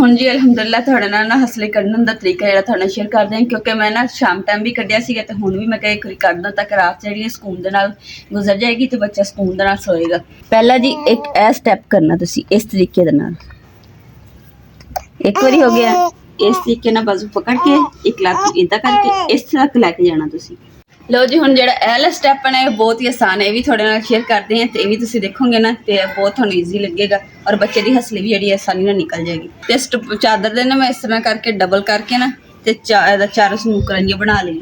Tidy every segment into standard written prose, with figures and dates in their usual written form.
ਹੁਣ ਜੀ ਅਲਹਮਦੁਲਿल्लाह ਤੁਹਾਡੇ ਨਾਲ ਨਾ ਹਸਲੇ ਕੱਢਣ ਦਾ ਤਰੀਕਾ ਜਿਹੜਾ ਤੁਹਾਡੇ ਨਾਲ ਸ਼ੇਅਰ ਕਰਦੇ ਹਾਂ, ਕਿਉਂਕਿ ਮੈਂ ਨਾ ਸ਼ਾਮ ਟਾਈਮ ਵੀ ਕੱਢਿਆ ਸੀਗਾ ਤੇ ਹੁਣ ਵੀ ਮੈਂ ਕਿਹਾ ਇੱਕ ਵਾਰੀ ਕੱਢਦਾ ਤਾਂ ਕਿ ਰਾਤ ਜਿਹੜੀ ਸਕੂਨ ਦੇ ਨਾਲ ਗੁਜ਼ਰ ਜਾਏਗੀ ਤੇ ਬੱਚਾ ਸਕੂਨ ਦੇ ਨਾਲ ਸੋਏਗਾ। ਪਹਿਲਾਂ ਜੀ ਇੱਕ ਇਹ ਸਟੈਪ ਕਰਨਾ ਤੁਸੀਂ ਇਸ ਤਰੀਕੇ ਦੇ ਨਾਲ। ਇੱਕ ਵਾਰੀ ਹੋ ਗਿਆ, ਇਸ ਤਰੀਕੇ ਨਾਲ ਬਾਜ਼ੂ ਪਕੜ ਕੇ ਇੱਕ ਲੱਤ ਇਦਾਂ ਕਰਕੇ ਇਸ ਤੱਕ ਲੈ ਕੇ ਜਾਣਾ ਤੁਸੀਂ। ਲਓ ਜੀ ਹੁਣ ਜਿਹੜਾ ਇਹ ਵਾਲਾ ਸਟੈਪ ਹੈ ਇਹ ਬਹੁਤ ਹੀ ਆਸਾਨ ਹੈ, ਇਹ ਵੀ ਤੁਹਾਡੇ ਨਾਲ ਸ਼ੇਅਰ ਕਰਦੇ ਹਾਂ ਤੇ ਇਹ ਵੀ ਤੁਸੀਂ ਦੇਖੋਗੇ ਨਾ ਤੇ ਬਹੁਤ ਤੁਹਾਨੂੰ ਈਜ਼ੀ ਲੱਗੇਗਾ ਔਰ ਬੱਚੇ ਦੀ ਹਸਲੀ ਵੀ ਜਿਹੜੀ ਆਸਾਨੀ ਨਾਲ ਨਿਕਲ ਜਾਏਗੀ। ਤੇ ਚਾਦਰ ਦੇ ਨਾ ਮੈਂ ਇਸ ਤਰ੍ਹਾਂ ਕਰਕੇ ਡਬਲ ਕਰਕੇ ਨਾ ਤੇ ਇਹਦਾ 4 ਸਮੂਕਰਾਂ ਬਣਾ ਲਈ।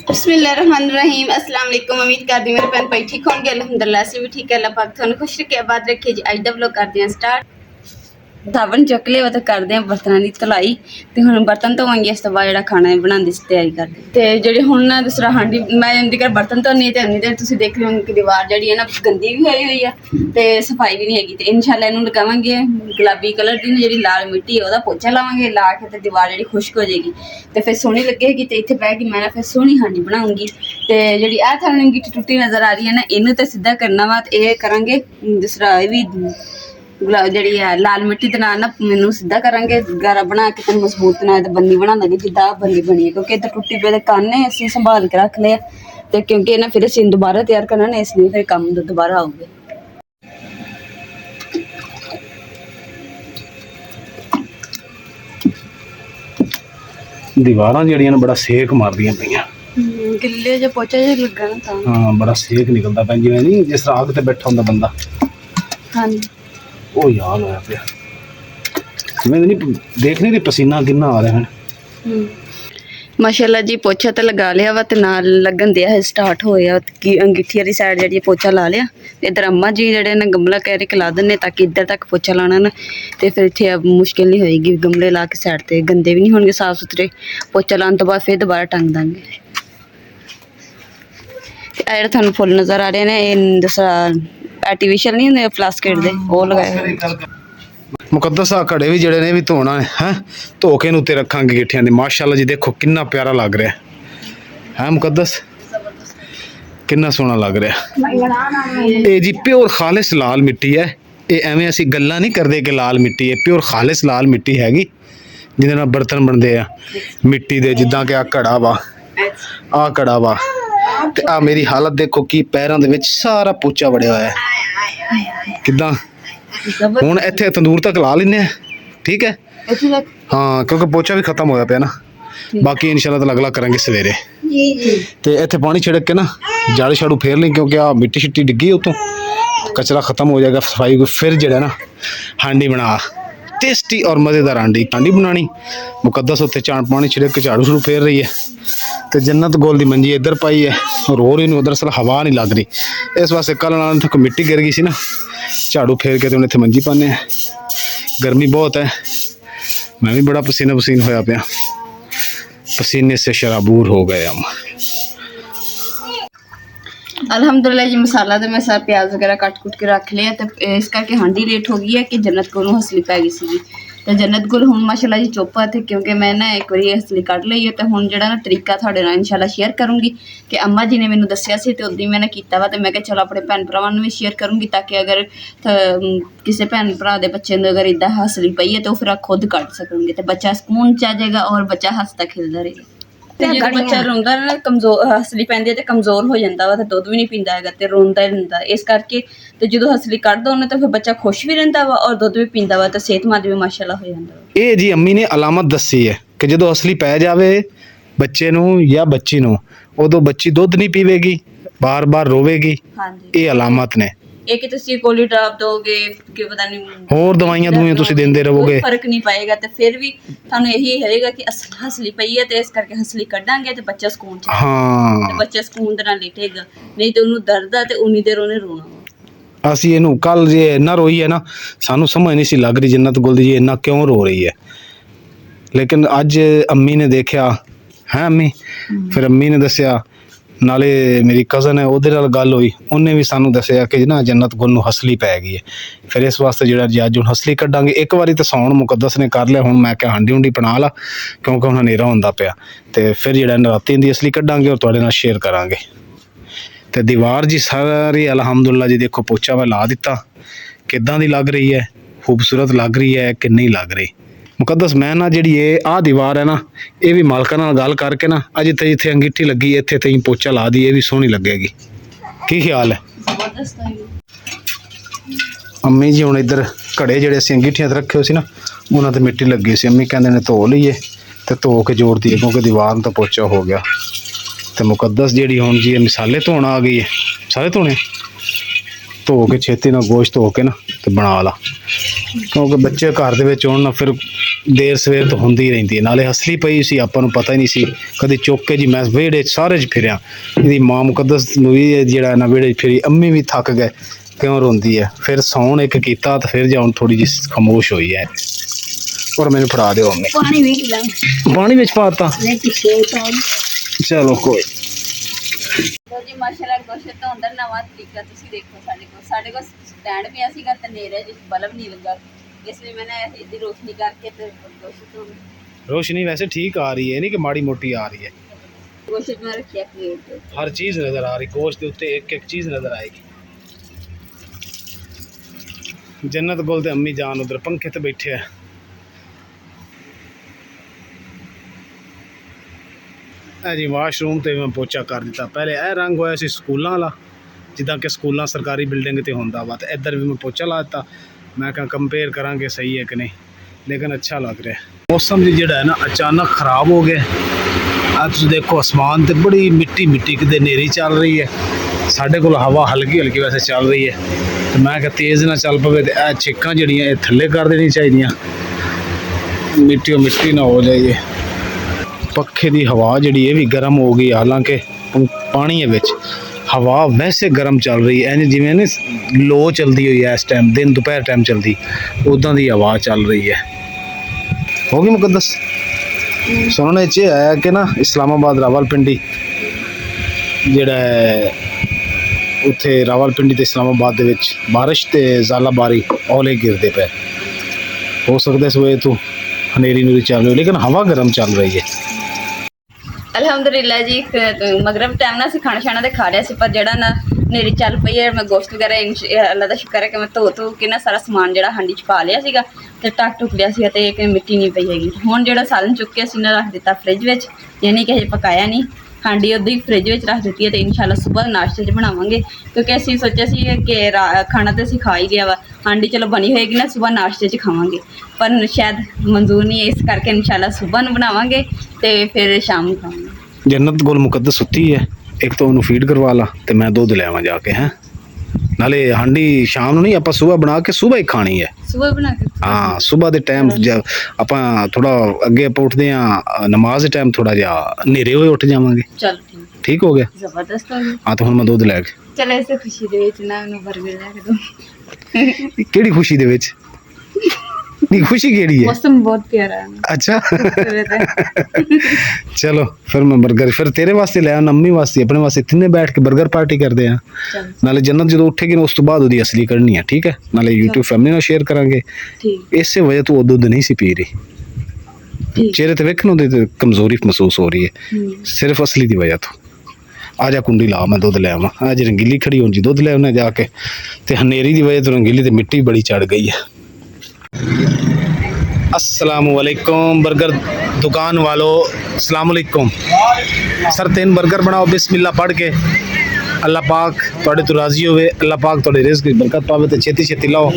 बिस्मिल्लाहिर्रहमानिर्रहीम। अस्सलाम वालेकुम। उम्मीद करती मेरे भैन भाई ठीक होंगे। अल्हम्दुलिल्लाह से भी ठीक है। अल्लाह पाक थानू खुश रखे आबाद रखे जी। अज दा व्लॉग करते हैं स्टार्ट। धावन चुक लिया तो करते हैं बर्तनों की धुलाई। तो हुण बर्तन धोवांगे, इस तो बाद जिहड़ा खाना बनाने की तैयारी करते हैं। तो जिहड़ी हुण ना दूसरा हांडी मैं उन्नी देर बर्तन धोनी तो उन्नी देर तुसीं देख रहे हो कि दीवार जिहड़ी है ना गंदी भी होई हुई है तो सफाई भी नहीं हैगी। तो इंशाअल्लाह इहनूं लगावांगे गुलाबी कलर की जिहड़ी लाल मिट्टी है उहदा पोचा लावांगे, ला के ते दीवार जिहड़ी खुश्क हो जाएगी तो फिर सोहनी लगेगी। तो इत्थे बैठ के मैं फिर सोहनी हांडी बनाऊंगी। तो जिहड़ी आ थाने गिट्टी टुट्टी नज़र आ रही है ना इहनूं तो सीधा करना वा। तो ये करांगे दूसरा ये भी जी लाल मिट्टी के नाल ना मैनू सीधा करांगे गारा बना के तेन मजबूत ना बन्नी बना देंगे जिद्दां बन्नी बनी है, क्योंकि इधर टुट्टी पे काने असीं संभाल के रख लिया तो क्योंकि ना फिर असीं दोबारा तैयार करना ना इसलिए फिर काम दोबारा आऊगे। दीवारां जिहड़ियां बड़ा सेक मारदियां पईयां, गिल्ले जो पोचा जो लगा ना तां हाँ बड़ा सेक निकलदा पिया, जिवें नहीं जिस तरह अग ते बैठा हुंदा बंदा। हाँ ਉਹ ਯਾਦ ਹੋਇਆ ਪਿਆ ਮੈਂ ਨਹੀਂ ਦੇਖ ਨਹੀਂ पसीना कितना आ रहा है। माशाल्लाह जी पोछा तो लगा लिया वा ते नाल लगन दिया है स्टार्ट होया कि अंगीठी वाली साइड जी पोछा ला लिया। इधर अम्मा जी जड़े ने गमला कैरी ला देने ताकि इधर तक पोछा लाना ना तो फिर इतने अब मुश्किल नहीं होएगी। गमले ला के साइड ते गंदे भी नहीं होंगे, साफ सुथरे पोछा लाने तो बाद फिर दोबारा टंग देंगे। ये थानू फुल नज़र आ रहे हैं दूसरा आर्टिफिशियल नहीं होंगे प्लास्टिक दे वो लगाए। मुकद्दस आ घड़े भी जड़े ने भी धोना है धो के उत्ते रखांगे गिट्ठियां दे। माशाअल्लाह जी देखो कितना प्यारा लग रहा है मुकद्दस, कितना सोहना लग रहा है। ये जी प्योर खालिस लाल मिट्टी है, ये एवें असीं गल्लां नहीं करदे कि लाल मिट्टी है, प्योर खालिस लाल मिट्टी हैगी जिहदे नाल बर्तन बनदे आ मिट्टी दे। जिद्दां कि आ घड़ा वा, आ घड़ा वा ते आ मेरी हालत देखो कि पैरों दे विच सारा पोचा वड़िया होया है। किदां हुण इत्थे तंदूर तक ला लैने ठीक है हाँ, क्योंकि पोचा भी खत्म होया पिया ना। बाकी इंशाल्लाह अगला करांगे सवेरे। ते इत्थे पानी छिड़क के ना झाड़ू झाड़ू फेर लें, क्योंकि आ मिट्टी शिट्टी डिग्गी उतों कचरा खत्म हो जाएगा सफाई को। फिर जो ना हांडी बना टेस्टी और मज़ेदार हांडी बनानी। मुकद्दस उत्ते पानी छिड़क के झाड़ू झाड़ू फेर रही है तो जन्नत गोल की मंजी इधर पाई है और हो रही उधर असल हवा नहीं लग रही इस वास्ते। कल तक मिट्टी गिर गई सी ना, झाड़ू फेर के तो इतने मंजी पाने। गर्मी बहुत है, मैं भी बड़ा पसीना पसीन होया पिया, पसीने से शराबूर हो गए हम। अल्हम्दुलिल्लाह जी मसाला तो मैं सारा प्याज वगैरह कट कुट के रख लिया। तो इस करके हांडी लेट हो गई है कि जन्नत को हसली पै गई सी। तो जन्नत गुल हुण माशाल्लाह जी चुप है क्योंकि मैं ना एक बार हसली कढ़ ली है। तो हुण जिहड़ा ना तरीका तुहाडे नाल इंशाल्लाह शेयर करूँगी कि अम्मा जी ने मैनूं दस्सिया सी ते उद्दां ही मैंने कीता वा। तो मैं चलो अपने भैन भरावां नूं भी शेयर करूँगी ताकि अगर किसी भैन भरा दे बच्चे नूं अगर इदां हसली पई है तो फिर खुद कढ़ सकणगे तो बच्चा सकून च आ जाएगा और बच्चा हसदा खिलदा रहेगा। जो बच्चा रोंदा ना कमजोर हसली पैंदी है तो कमजोर हो जाता वा, तो दुध भी नहीं पींदा हैगा ते रोंदा ही रहिंदा। इस करके तो जो हसली कढ़ दो तो फिर बच्चा खुश भी रहिंदा वा और दुध भी पींदा वा तो सेहतमंद भी माशाल्लाह हो जाता वा। ये जी अम्मी ने अलामत दसी है कि जो हसली पै जाए बच्चे नूं या बच्ची नूं उदों बच्ची दुध नहीं पीवेगी, बार बार रोवेगी। ये अलामत ने एक तुसी कोली ड्रॉप दोगे कि पता नहीं होर दवाइयां दुवाइयां तुसी देंदे रहोगे, फर्क नहीं पाएगा। तो फिर भी थानू यही रहेगा कि हसली पई है तो इस करके हसली कढ़ांगे तो बच्चा सुकून च हाँ ते बच्चा सुकून दे नाल लेटेगा, नहीं तो उन्हें दर्द है तो उन्नी देर उन्हें रोना। असी इनू कल जे इन्ना रोई है ना सानू समझ नहीं सी लग रही जन्नत गुल दी इन्ना क्यों रो रही है, लेकिन अज अम्मी ने देखा है अम्मी फिर अम्मी ने दसिया नाले मेरी कज़न है ਉਹਦੇ ਨਾਲ ਗੱਲ ਹੋਈ ਉਹਨੇ ਵੀ ਸਾਨੂੰ ਦੱਸਿਆ ਕਿ ਨਾ ਜੰਨਤ ਗੁਲ ਨੂੰ ਹਸਲੀ ਪੈ ਗਈ ਹੈ। ਫਿਰ ਇਸ ਵਾਸਤੇ ਜਿਹੜਾ ਅੱਜ ਹੁਣ ਹਸਲੀ ਕੱਢਾਂਗੇ ਇੱਕ ਵਾਰੀ ਤਾਂ ਸੌਣ ਮੁਕੱਦਸ ਨੇ ਕਰ ਲਿਆ, ਹੁਣ ਮੈਂ ਕਿਹਾ ਹਾਂਡੀ ਹੁੰਡੀ ਬਣਾ ਲਾ ਕਿਉਂਕਿ ਹੁਣ ਹਨੇਰਾ ਹੁੰਦਾ ਪਿਆ ਤੇ ਫਿਰ ਜਿਹੜਾ ਰਾਤੀ ਦੀ ਅਸਲੀ ਕੱਢਾਂਗੇ ਔਰ ਤੁਹਾਡੇ ਨਾਲ ਸ਼ੇਅਰ ਕਰਾਂਗੇ। ਤੇ ਦੀਵਾਰ ਜੀ ਸਾਰੀ ਅਲਹਮਦੁਲਿਲਾ ਜੀ ਦੇਖੋ ਪੋਚਾ ਮੈਂ ਲਾ ਦਿੱਤਾ। ਕਿੱਦਾਂ ਦੀ ਲੱਗ ਰਹੀ ਹੈ, ਖੂਬਸੂਰਤ ਲੱਗ ਰਹੀ ਹੈ ਕਿ ਨਹੀਂ ਲੱਗ ਰਹੀ। ਮੁਕੱਦਸ ਮੈਂ ਨਾ ਜਿਹੜੀ ਇਹ ਆਹ ਦੀਵਾਰ ਹੈ ਨਾ, ਇਹ ਵੀ ਮਾਲਕਾਂ ਨਾਲ ਗੱਲ ਕਰਕੇ ਨਾ ਅਜੇ ਤੇ ਇੱਥੇ ਅੰਗੀਠੀ ਲੱਗੀ, ਇੱਥੇ ਤੇ ਪੋਚਾ ਲਾ ਦੀ, ਇਹ ਵੀ ਸੋਹਣੀ ਲੱਗੇਗੀ। ਕੀ ਖਿਆਲ ਹੈ? ਜ਼ਬਰਦਸਤ ਹੈ। ਅੰਮੀ ਜੀ ਹੁਣ ਇੱਧਰ ਘੜੇ ਜਿਹੜੇ ਅਸੀਂ ਅੰਗੀਠੀਆਂ ਤੇ ਰੱਖੇ ਹੋਏ ਸੀ ਨਾ, ਉਹਨਾਂ ਤੇ ਮਿੱਟੀ ਲੱਗੀ ਸੀ। ਅੰਮੀ ਕਹਿੰਦੇ ਨੇ ਧੋ ਲਈਏ ਤੇ ਧੋ ਕੇ ਜੋੜ ਦਈਏ, ਕਿਉਂਕਿ ਦੀਵਾਰ ਨੂੰ ਤਾਂ ਪੋਚਾ ਹੋ ਗਿਆ। ਤੇ ਮੁਕੱਦਸ ਜਿਹੜੀ ਹੁਣ ਜੀ ਇਹ ਮਸਾਲੇ ਧੋਣ ਆ ਗਈ ਹੈ। ਮਸਾਲੇ ਧੋਣੇ ਧੋ ਕੇ ਛੇਤੀ ਨਾਲ ਗੋਸ਼ਤ ਧੋ ਕੇ ਨਾ ਤੇ ਬਣਾ ਲਾ, ਕਿਉਂਕਿ ਬੱਚੇ ਘਰ ਦੇ ਵਿੱਚ ਹੋਣ ਨਾ ਫਿਰ ਦੇਰ ਸਵੇਰ ਤੋਂ ਹੁੰਦੀ ਰਹਿੰਦੀ ਹੈ। ਨਾਲੇ ਹਸਲੀ ਪਈ ਸੀ, ਆਪਾਂ ਨੂੰ ਪਤਾ ਹੀ ਨਹੀਂ ਸੀ। ਕਦੇ ਚੁੱਕ ਕੇ ਜੀ ਮੈਂ ਵਿਹੜੇ 'ਚ ਸਾਰੇ 'ਚ ਫਿਰਿਆ, ਇਹਦੀ ਮਾਂ ਮੁਕੱਦਸ ਨੂੰ ਵੀ ਜਿਹੜਾ ਨਾ ਵਿਹੜੇ 'ਚ ਫਿਰੀ। ਅੰਮੀ ਵੀ ਥੱਕ ਗਏ, ਕਿਉਂ ਰੋਂਦੀ ਹੈ। ਫਿਰ ਸੌਣ ਇੱਕ ਕੀਤਾ ਤੇ ਫਿਰ ਜਾ ਹੁਣ ਥੋੜੀ ਜਿਹੀ ਖਾਮੋਸ਼ ਹੋਈ ਹੈ। ਔਰ ਮੈਨੂੰ ਫੜਾ ਦਿਓ ਅੰਮੀ। ਪਾਣੀ ਵਿੱਚ ਪਾਤਾ, ਚਲੋ ਕੋਈ ਲੋ ਜੀ ਮਾਸ਼ਾਅੱਲਾ ਗੋਸ਼ਤ ਤੋਂ ਅੰਦਰ ਨਵਾਂ ਤਰੀਕਾ ਤੁਸੀਂ ਦੇਖੋ। ਸਾਡੇ ਕੋਲ ਸਟੈਂਡ ਪਿਆ ਸੀਗਾ ਤੇ ਨੇਰੇ ਜਿਸ ਬਲਬ ਨਹੀਂ ਲੱਗਾ, ਇਸ ਲਈ मैंने ਇਹਦੀ ਰੋਸ਼ਨੀ ਕਰਕੇ ਤੇ ਗੋਸ਼ਤ ਤੋਂ रोशनी वैसे ठीक आ रही है, नहीं कि माड़ी मोटी आ रही है। ਗੋਸ਼ਤ ਮੈਂ ਰੱਖਿਆ ਪਲੇਟ ਤੇ। हर चीज़ नज़र आ रही, गोश्त के उत्ते एक एक चीज़ नज़र आएगी। जन्नत बोलते अम्मी जान उधर पंखे ते बैठे है। जी वाशरूम ते मैं पोचा कर दिता। पहले यह रंग होया सी स्कूलों वाला, जिदा कि स्कूलों सरकारी बिल्डिंग ते होंदा वा, ते इधर भी मैं पोचा ला दिता। मैं कहा कंपेयर करांगे सही है कि नहीं, लेकिन अच्छा लग रहा है। मौसम जी जिहड़ा है ना अचानक ख़राब हो गया। आज तुसीं देखो आसमान ते बड़ी मिट्टी मिट्टी किते नेरी चल रही है। साढ़े कोल हवा हल्की हल्की वैसे चल रही है, तो मैं कहा तेज़ ना चल पवे ते यह छिक्कां जिहड़ियां ये थल्ले कर देनी चाहिए, मिट्टी मिट्टी ना हो जाइए। पखे की हवा जी भी गर्म हो गई, हालांकि पानी है विच हवा वैसे गर्म चल रही है, इंज जिवें ना लो चलती हुई है इस टाइम, दिन दोपहर टाइम चलती उदा की हवा चल रही है। होगी मुकद्दस सुनने च आया कि ना इस्लामाबाद रावलपिंडी जिहड़ा उत्थे रावलपिंडी ते इस्लामाबाद दे विच बारिश ते ज़ालाबारी ओले गिरदे पे। हो सकता है इस वजह तो हनेरी नूरी चल रही, लेकिन हवा गर्म चल रही है। ਅਲਹਮਦੁਲਿਲਾ ਜੀ ਮਗਰਬ ਟਾਈਮ ਨਾਲ ਅਸੀਂ ਖਾਣਾ ਛਾਣਾ ਤੇ ਖਾ ਲਿਆ ਸੀ, ਪਰ ਜਿਹੜਾ ਨਾ ਨੇਰੀ ਚੱਲ ਪਈ ਹੈ, ਮੈਂ ਗੋਸ਼ਤ ਵਗੈਰਾ ਅੱਲਾ ਦਾ ਸ਼ੁਕਰ ਹੈ ਕਿ ਮੈਂ ਧੋ ਕੇ ਨਾ ਸਾਰਾ ਸਮਾਨ ਜਿਹੜਾ ਹਾਂਡੀ 'ਚ ਪਾ ਲਿਆ ਸੀਗਾ ਤੇ ਟੱਕ ਟੁੱਕ ਲਿਆ ਸੀਗਾ, ਤੇ ਕਿ ਮਿੱਟੀ ਨਹੀਂ ਪਈ ਹੈਗੀ। ਹੁਣ ਜਿਹੜਾ ਸਾਲਨ ਚੁੱਕ ਕੇ ਅਸੀਂ ਨਾ ਰੱਖ ਦਿੱਤਾ ਫ੍ਰਿਜ ਵਿੱਚ, ਯਾਨੀ ਕਿ ਹਜੇ ਪਕਾਇਆ ਨਹੀਂ। ਹਾਂਡੀ ਉੱਦਾਂ ਹੀ ਫ੍ਰਿਜ ਵਿੱਚ ਰੱਖ ਦਿੱਤੀ ਹੈ, ਤੇ ਇਨਸ਼ਾਅੱਲਾ ਸਵੇਰ ਨਾਸ਼ਤੇ 'ਚ ਬਣਾਵਾਂਗੇ, ਕਿਉਂਕਿ ਅਸੀਂ ਸੋਚਿਆ ਸੀ ਕਿ ਖਾਣਾ ਤਾਂ ਅਸੀਂ ਖਾ ਹੀ ਲਿਆ ਵਾ, ਹਾਂਡੀ ਚਲੋ ਬਣੀ ਹੋਏਗੀ ਨਾ ਸਵੇਰ ਨਾਸ਼ਤੇ 'ਚ ਖਾਵਾਂਗੇ, ਪਰ ਸ਼ਾਇਦ ਮਨਜ਼ੂਰ ਨਹੀਂ ਹੈ, ਇਸ ਕਰਕੇ ਇਨਸ਼ਾਅੱਲਾ ਸਵੇਰ ਨੂੰ ਬਣਾਵਾਂਗੇ ਤੇ ਫਿਰ ਸ਼ਾਮ ਨੂੰ ਖਾਵਾਂਗੇ। जन्नत गोल मुकद्दस सुती है, एक तो उन्होंने फीड करवा ला तो मैं दूध ले आवा जाके हैं, नाले हांडी शाम नहीं आप सुबह बना के सुबह ही खानी है। सुबह बना के हाँ सुबह के टाइम जब आप थोड़ा अगे आप उठते हैं नमाज के टाइम थोड़ा जा नेरे हुए उठ जावांगे। चल ठीक हो गया, जबरदस्त हो गया। हाँ तो हुण मैं दूध लै के चल ऐसे खुशी दे विच ना उन्हें बर्गर लै के दो। केड़ी खुशी दे विच नहीं, खुशी केड़ी है? मौसम बहुत प्यारा है। अच्छा चलो फिर मैं बर्गर फिर तेरे वास्ते ले आना, अम्मी वास्ते अपने वास्ते, तिन्ने बैठ के बर्गर पार्टी करते हैं। नाले जन्नत जो उठेगी ना उस तो बाद उसकी असली करनी है, ठीक है? नाले यूट्यूब फैमिली नाल शेयर करांगे। इस वजह तो वो दूध नहीं सी पी रही, चेहरे ते वेखण उहदे ते कमजोरी महसूस हो रही है, सिर्फ असली दी वजह तो। आजा कुंडी ला मैं दूध ले आवा, आज रंगीली खड़ी होनी दूध ले आने जाके, ते हनेरी दी वजह तो रंगीली ते मिट्टी बड़ी चढ़ गई है। अस्सलामुअलैकुम बर्गर दुकान वालों, अस्सलामुअलैकुम। सर 3 बर्गर बनाओ बिस्मिल्लाह पढ़ के। अल्लाह पाक थोड़े तो राजी होवे, अल्लाह पाक थोड़े रिज़्क़ की बरकत पावे, तो छेती छेती लाओ।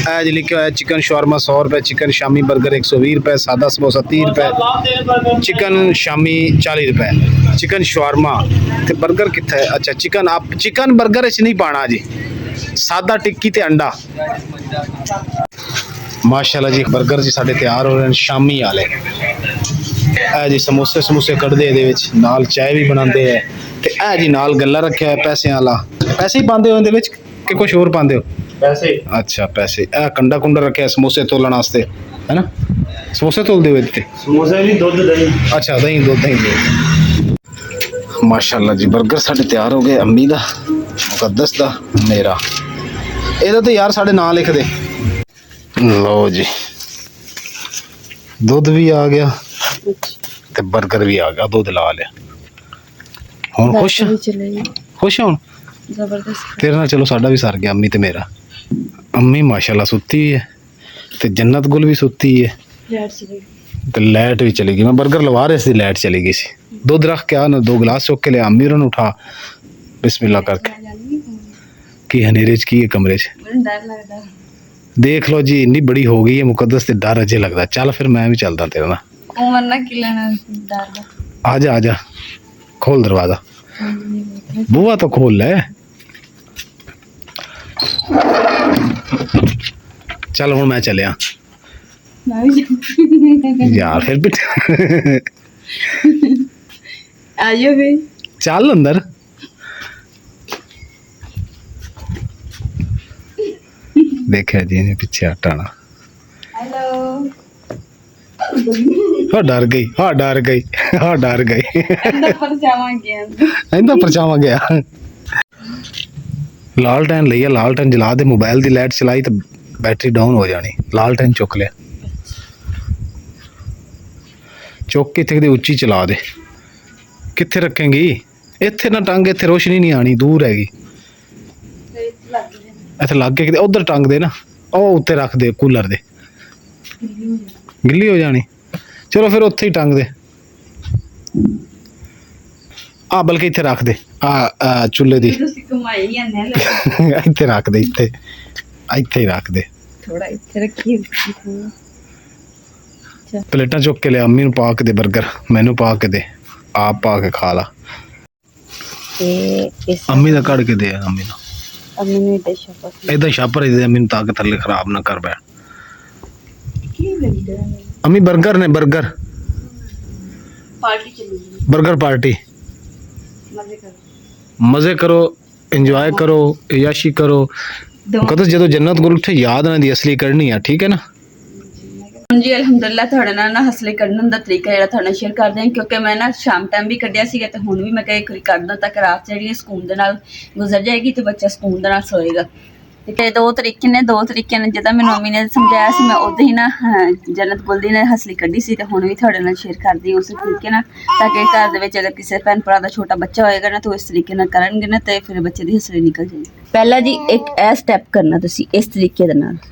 आज लिखा है चिकन शॉर्मा 100 रुपये, चिकन शामी बर्गर 120 रुपये, सादा समोसा 30 रुपये, चिकन शामी 40 रुपये, चिकन शॉर्मा ते बर्गर कितना है? अच्छा चिकन आप चिकन बर्गर च नहीं पाना जी, सादा टिक्की ते अंडा। माशाल्लाह जी बर्गर जी साढ़े तैयार हो रहे हैं शामी वाले। जी समोसे समूसे कटते ये नाल चाय भी बनाते हैं, तो यह जी नाल गला रखा है पैसे वाला। पैसे ही पाते हो इहदे विच कि कुछ होर पाते हो? पैसे। अच्छा पैसे। यह कंडा कुंडा रखा है समोसे तोलने वास्ते, है ना? समोसे तोलते हो इत्ते? समोसे नहीं, दूध दही। अच्छा दही दूध दही। माशाल्लाह जी बर्गर साढ़े तैयार हो गए, अम्मी दा, मुकद्दस दा, मेरा। ਇਹਦਾ तो यार साढ़े नाम लिख दे। लो जी दूध भी आ गया ते बर्गर भी आ गया, दूध ला लिया। हुण खुश ਖੁਸ਼ ਹਾਂ ਹੁਣ ਜ਼ਬਰਦਸਤ। ਤੇਰੇ ਨਾਲ ਚਲੋ ਸਾਡਾ ਵੀ ਸਰ ਗਿਆ ਅੰਮੀ ਤੇ ਮੇਰਾ। ਅੰਮੀ ਮਾਸ਼ਾਅੱਲਾ ਸੁੱਤੀ ਹੋਈ ਹੈ ਤੇ ਜੰਨਤ ਗੁਲ ਵੀ ਸੁੱਤੀ ਹੈ ਤੇ ਲਾਈਟ ਵੀ ਚਲੀ ਗਈ। ਮੈਂ 버ਗਰ ਲਵਾ ਰਿਹਾ ਸੀ, ਲਾਈਟ ਚਲੀ ਗਈ ਸੀ। ਦੁੱਧ ਰੱਖ ਕੇ ਆ ਨਾ, 2 गिलास चुक के लिया, अम्मी ਨੂੰ ਉਠਾ बिस्मिल्लाह करके। की हनेरे च की है कमरे च? डर लगता देख लो जी, इन्नी बड़ी हो गई है मुकद्दस ते डर अजे लगदा। चल फिर मैं भी चलदा तेरे नाल। उमर ना की लेना डर दा। आजा आजा, खोल दरवाजा, बुआ तो खोल ले। चल हुण मैं चलिया यार, फिर भी आइयो भी चल अंदर। देखा जी ने पीछे हटाना। हेलो। हाँ डर गई, हाँ डर गई, हाँ डर गई। अंदर परछावा गया, इंदा परछावा गया। लालटेन लिया, लालटेन जला दे। मोबाइल दी लाइट चलाई तो बैटरी डाउन हो जानी। लालटेन चुक लिया, चुक के इत्थे उच्ची चला दे। कित्थे रखेंगी? इत्थे ना टंग, इत्थे रोशनी नहीं आनी, दूर हैगी। इत्थे लग के उधर टंग दे ना, ਉਹ ਉੱਤੇ ਰੱਖ ਦੇ ਕੂਲਰ ਦੇ, ਗਿੱਲੀ ਹੋ ਜਾਣੀ। ਚਲੋ ਫਿਰ ਉੱਥੇ ਹੀ ਟੰਗ ਦੇ। ਆ ਬਲਕਿ ਇੱਥੇ ਰੱਖ ਦੇ, ਆ ਚੁੱਲ੍ਹੇ ਦੀ ਤੁਸੀਂ ਕਮਾਈ ਜਾਂਦੇ ਲੈ ਇੱਥੇ ਰੱਖ ਦੇ, ਇੱਥੇ ਇੱਥੇ ਹੀ ਰੱਖ ਦੇ। ਥੋੜਾ ਇੱਥੇ ਰੱਖੀ ਪਲੇਟਾਂ ਚੁੱਕ ਕੇ ਲਿਆ। ਅੰਮੀ ਨੂੰ ਪਾ ਕੇ ਦੇ 버ਗਰ, ਮੈਨੂੰ ਪਾ ਕੇ ਦੇ, ਆਪ ਪਾ ਕੇ ਖਾ ਲਾ। ਤੇ ਇਸ ਅੰਮੀ ਦਾ ਕੱਢ ਕੇ ਦੇ, ਅੰਮੀ ਨੂੰ ਅੰਮੀ ਨੂੰ ਇੱਦਾਂ ਸ਼ਾਪਾ ਇਦਾਂ ਛਾਪਰ ਦੇ। ਅੰਮੀ ਨੂੰ ਤਾਂ ਕਿ ਥੱਲੇ ਖਰਾਬ ਨਾ ਕਰ ਬੈਠ। ਕੀ ਲੱਗਦਾ ਅੰਮੀ 버ਗਰ ਨੇ, 버ਗਰ ਪਾਰਟੀ ਚੱਲੀ 버ਗਰ ਪਾर्टी। ਮਜ਼ੇ ਕਰੋ, ਮਜ਼ੇ ਕਰੋ, ਇੰਜੋਏ ਕਰੋ, ਯਾਸ਼ੀ ਕਰੋ। ਕਦੋਂ ਜਦੋਂ ਜੰਨਤ ਗੁਲ ਉੱਥੇ ਯਾਦ ਨਾ ਦੀ ਅਸਲੀ ਕਰਨੀ ਆ, ਠੀਕ ਹੈ ਨਾ। जी अलहमदुलिल्लाह थोड़े ना हसले करने का तरीका जो थोड़ा शेयर कर दें, क्योंकि मैं ना शाम टाइम भी कढ़िया सीगा ते हुण भी मैं कहा एक बार कर दा ताकि रात जी सुकून दे नाल गुजर जाएगी तो बच्चा सुकून दे नाल सोएगा। ते दो तरीके ने जिद्दां मैनूं मम्मी ने समझाया सी, मैं उदां ही ना जन्नत गुल दी ने हसली कढ़ी सी ते हुण भी थोड़े नाल शेयर कर दी उस तरीके नाल, ताकि घर दे विच अगर किसी भैन भरा दा छोटा बच्चा होएगा ना तो इस तरीके नाल करनगे ना ते फिर बच्चे दी हसली निकल जाएगी। पहला जी एक ए स्टैप करना तुसीं इस तरीके दे नाल।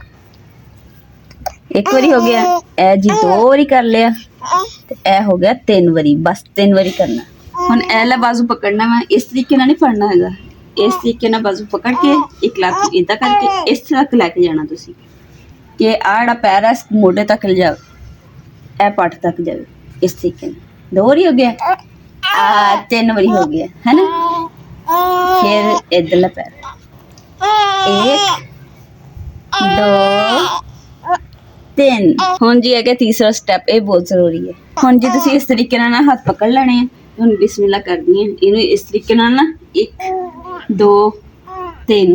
एक बारी हो गया ए जी, 2 बारी कर लिया ते ए हो गया 3 बारी, बस 3 बारी करना। हुण ए ला बाजू पकड़ना, मैं इस तरीके नाल नहीं फड़ना हैगा, इस तरीके नाल बाजू पकड़ के एक लाख इदा करके इस तक लेके जाना तुसी कि आ जिहड़ा पैर है मोढे तक ले जाओ, ए पट तक जाओ। इस तरीके नाल 2 बारी हो गया, 3 बारी हो गया है ना। फिर इधरला पैर 1 2 3। हुण जी है तीसरा स्टैप, ये बहुत जरूरी है। हुण जी तुसीं इस तरीके नाल ना हाथ पकड़ लेने हैं। हुण बिस्मिल्लाह कर दी है, इनू इस तरीके नाल ना 1 2 3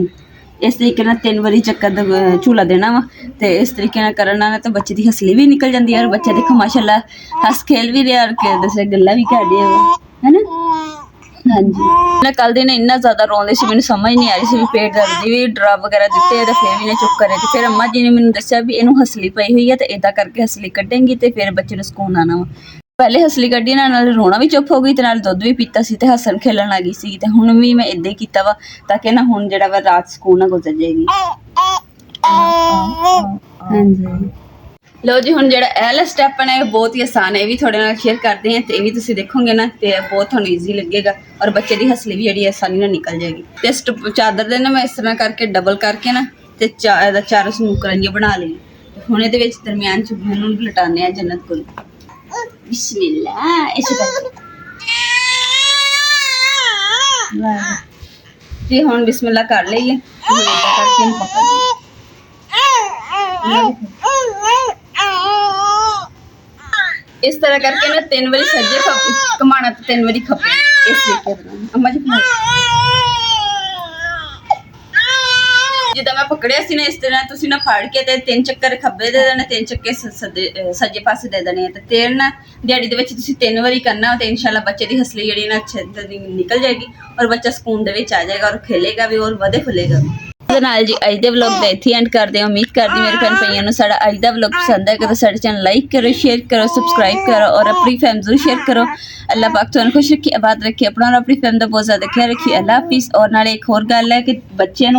इस तरीके नाल 3 बारी चक्कर झूला देना वा। ते इस तरीके नाल करन नाल तो बच्चे दी हसली भी निकल जाती है और बच्चा देखो माशाल्लाह हस खेल भी रहा और दूसरे गल्लां भी कर रहा है ना। हाँ जी, मैं कल दिन इन्ना ज़्यादा रोंदे सी, मैनूं समझ नहीं आ रही सी भी पेट दर्द दी भी ड्रॉप वगैरह दिते तो फिर भी ने चुप करे। तो फिर अम्मा जी ने मैनूं दस्सिया भी इनू हसली पई हुई है तो इदा करके हसली कड्डेंगी तो फिर बच्चे नूं सुकून आना वा। पहले हसली कड्डी नाल रोना भी चुप हो गई ते नाल दुध भी पीता सी ते हसन खेलन लगी सी ते हुण भी मैं इदां ही कीता वा ताकि ना हुण जिहड़ा वा रात सुकून नाल गुजर जाएगी। हाँ जी लो जी, हुण जिहड़ा एला स्टैप है ना बहुत ही आसान है, ये भी थोड़े नाल शेयर करते हैं तो ये भी तुसीं देखोगे ना तो बहुत थोड़ा ईजी लगेगा और बच्चे की हसली भी जी आसानी नाल निकल जाएगी। तो चादर दे ना मैं इस तरह करके डबल करके ना तो चारों स्नूकरां बना ली। हुण इहदे विच दरमियान च इहनूं लटाने आ जन्नत गुल। बिस्मिल्लाह ऐसे करके जी हुण बिस्मिल्लाह कर लईए। हुण इदां करके इहनूं पकड़ इस तरह करके ना 3 बारी सज्जे घुमाना तो 3 बारी खब्बे। इस तरीके अम्मा जी जिदा मैं पकड़िया सी ना इस तरह तुसीं ना फड़ के ते 3 चक्कर खब्बे दे देने, 3 चक्के सज्जे पासे दे देने ते तेल ना दिहाड़ी दे विच तुसीं 3 बारी करना तो इंशाल्लाह बच्चे दी हसली जिहड़ी ना अच्छे निकल जाएगी और बच्चा सुकून दे विच आ जाएगा और खेलेगा भी और वधे फुलेगा भी। ਉਹਦੇ ਨਾਲ ਜੀ ਅੱਜ ਦੇ ਵਲੌਗ ਦਾ ਇੱਥੇ ਐਂਡ ਕਰਦੇ ਹਾਂ। ਉਮੀਦ ਕਰਦੀ ਮੇਰੇ ਭੈਣ ਭਾਈਆਂ ਨੂੰ ਸਾਡਾ ਅੱਜ ਦਾ ਵਲੌਗ ਪਸੰਦ ਆਏਗਾ ਤਾਂ ਸਾਡੇ ਚੈਨਲ ਲਾਈਕ ਕਰੋ, ਸ਼ੇਅਰ ਕਰੋ, ਸਬਸਕ੍ਰਾਈਬ ਕਰੋ ਔਰ ਆਪਣੀ ਫੈਮਿਲੀ ਨੂੰ ਸ਼ੇਅਰ ਕਰੋ। ਅੱਲਾਹ ਪਾਕ ਤੁਹਾਨੂੰ ਖੁਸ਼ ਰੱਖੇ, ਆਬਾਦ ਰੱਖੇ, ਆਪਣਾ ਔਰ ਆਪਣੀ ਫੈਮਿਲੀ ਦਾ ਬਹੁਤ ਜ਼ਿਆਦਾ ਖਿਆਲ ਰੱਖिए। ਅੱਲਾਹ ਹਾਫਿਜ਼। ਔਰ ਨਾਲੇ ਇੱਕ ਹੋਰ ਗੱਲ ਹੈ ਕਿ ਬੱਚਿਆਂ ਨੂੰ